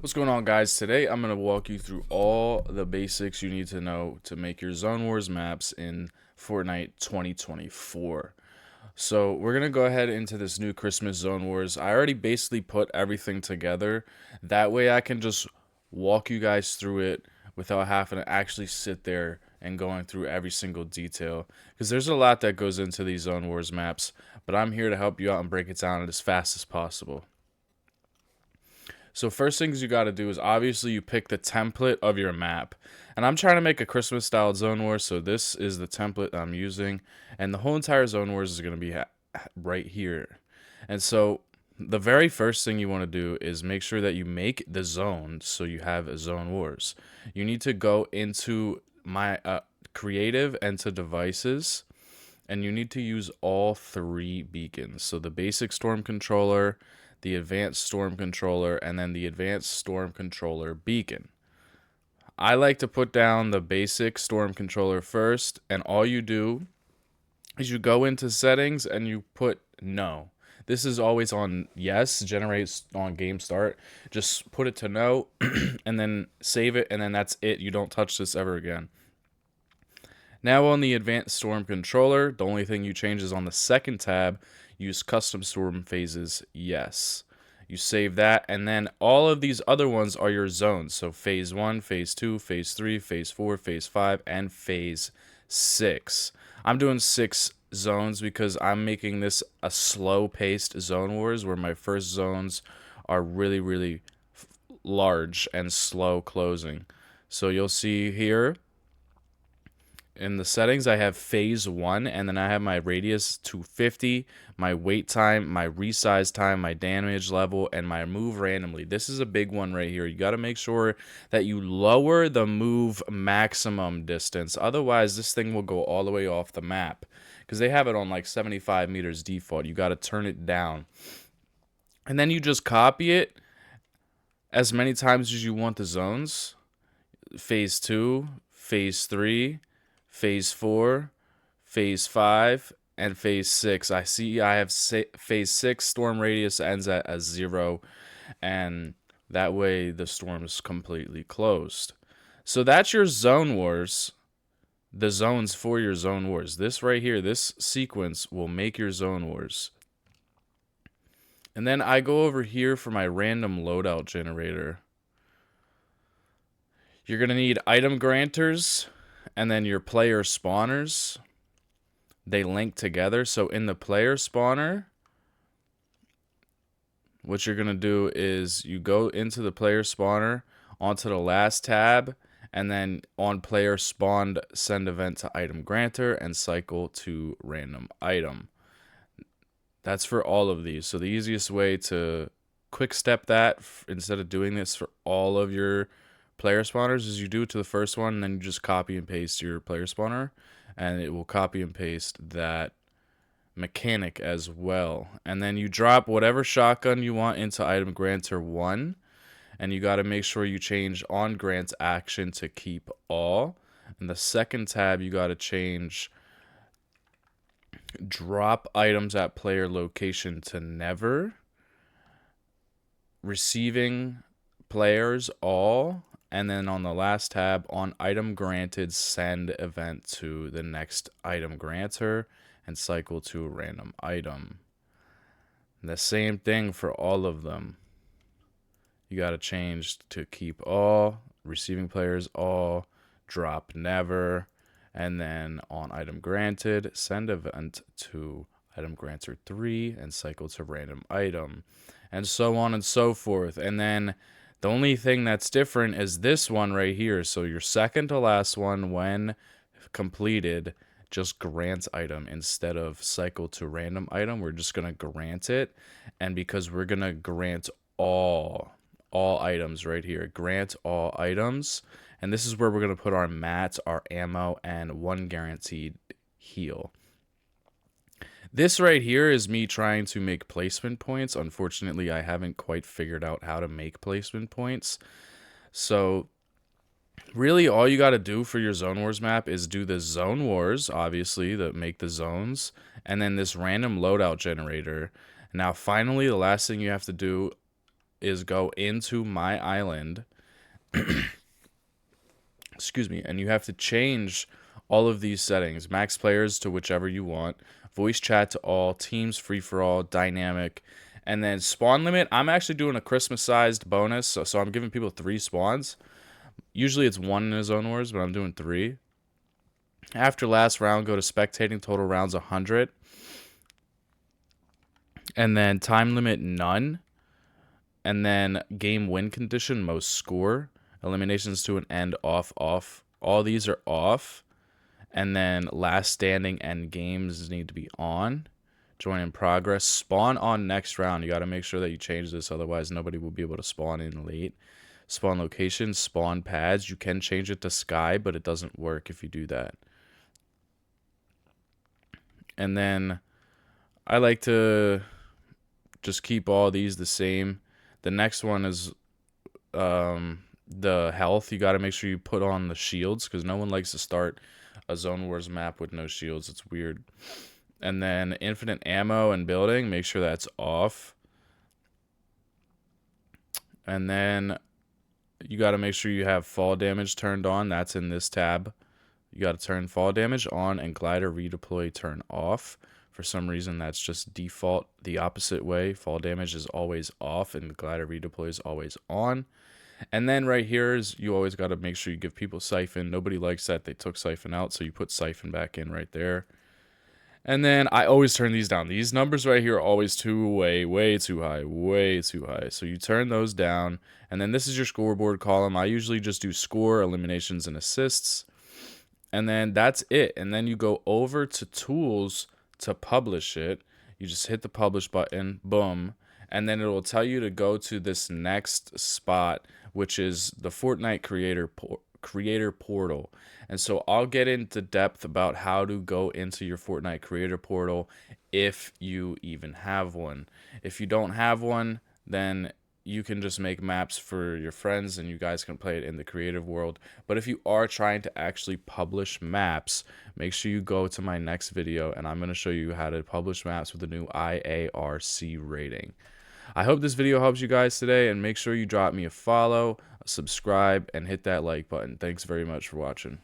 What's going on, guys? Today I'm going to walk you through all the basics you need to know to make your Zone Wars maps in Fortnite 2024. So we're going to go ahead into this new Christmas Zone Wars. I already basically put everything together. That way I can just walk you guys through it without having to actually sit there and going through every single detail. Because there's a lot that goes into these Zone Wars maps, but I'm here to help you out and break it down as fast as possible. So first things you got to do is obviously you pick the template of your map. And I'm trying to make a Christmas style Zone Wars, so this is the template I'm using. And the whole entire Zone Wars is going to be right here. And so the very first thing you want to do is make sure that you make the zone so you have a Zone Wars. You need to go into my creative and to devices. And you need to use all three beacons. So the basic storm controller, the advanced storm controller, and then the advanced storm controller beacon. I like to put down the basic storm controller first, and all you do is you go into settings and you put no. This is always on yes, generates on game start. Just put it to no and then save it, and then that's it. You don't touch this ever again. Now on the advanced storm controller, the only thing you change is on the second tab, use custom storm phases, yes. You save that, and then all of these other ones are your zones. So phase 1, phase 2, phase 3, phase 4, phase 5, and phase 6. I'm doing 6 zones because I'm making this a slow-paced Zone Wars where my first zones are really large and slow closing. So you'll see here, in the settings, I have phase 1, and then I have my radius to 50, my wait time, my resize time, my damage level, and my move randomly. This is a big one right here. You got to make sure that you lower the move maximum distance. Otherwise, this thing will go all the way off the map because they have it on like 75 meters default. You got to turn it down. And then you just copy it as many times as you want the zones. Phase 2, phase 3, phase 4, phase 5, and phase 6. I see I have phase 6 storm radius ends at a 0, and that way the storm is completely closed. So that's your Zone Wars, the zones for your Zone Wars. This right here, this sequence will make your Zone Wars. And then I go over here for my random loadout generator. You're going to need item granters and then your player spawners. They link together. So in the player spawner, what you're going to do is you go into the player spawner, onto the last tab, and then on player spawned, send event to item granter and cycle to random item. That's for all of these. So the easiest way to quick step that instead of doing this for all of your player spawners is you do it to the first one, and then you just copy and paste your player spawner, and it will copy and paste that mechanic as well. And then you drop whatever shotgun you want into item granter 1, and you got to make sure you change on grant action to keep all. And the second tab, you got to change drop items at player location to never, receiving players all. And then on the last tab, on item granted, send event to the next item granter and cycle to a random item. And the same thing for all of them. You got to change to keep all, receiving players all, drop never, and then on item granted, send event to item granter 3 and cycle to random item, and so on and so forth. And then the only thing that's different is this one right here. So your second to last one, when completed, just grant item instead of cycle to random item. We're just going to grant it. And because we're going to grant all items right here, grant all items. And this is where we're going to put our mats, our ammo, and 1 guaranteed heal. This right here is me trying to make placement points. Unfortunately, I haven't quite figured out how to make placement points. So really all you got to do for your Zone Wars map is do the Zone Wars, obviously, that make the zones, and then this random loadout generator. Now, finally, the last thing you have to do is go into my island, excuse me, and you have to change all of these settings. Max players to whichever you want, voice chat to all, teams free for all, dynamic, and then spawn limit. I'm actually doing a Christmas sized bonus, so I'm giving people 3 spawns. Usually it's 1 in a Zone Wars, but I'm doing 3. After last round, go to spectating, total rounds 100. And then time limit none. And then game win condition, most score. Eliminations to an end, off, off. All these are off. And then last standing end games need to be on. Join in progress. Spawn on next round. You got to make sure that you change this, otherwise nobody will be able to spawn in late. Spawn location, spawn pads. You can change it to sky, but it doesn't work if you do that. And then I like to just keep all these the same. The next one is the health. You got to make sure you put on the shields, because no one likes to start a Zone Wars map with no shields. It's weird. And then infinite ammo and building, make sure that's off. And then you got to make sure you have fall damage turned on. That's in this tab. You got to turn fall damage on and glider redeploy turn off. For some reason, that's just default the opposite way. Fall damage is always off and glider redeploy is always on. And then right here is you always got to make sure you give people siphon. Nobody likes that. They took siphon out, so you put siphon back in right there. And then I always turn these down. These numbers right here are always way too high, way too high. So you turn those down. And then this is your scoreboard column. I usually just do score, eliminations, and assists. And then that's it. And then you go over to tools to publish it. You just hit the publish button, boom. And then it will tell you to go to this next spot, which is the Fortnite creator portal. And so I'll get into depth about how to go into your Fortnite creator portal if you even have one. If you don't have one, then you can just make maps for your friends and you guys can play it in the creative world. But if you are trying to actually publish maps, make sure you go to my next video and I'm going to show you how to publish maps with the new IARC rating. I hope this video helps you guys today, and make sure you drop me a follow, a subscribe, and hit that like button. Thanks very much for watching.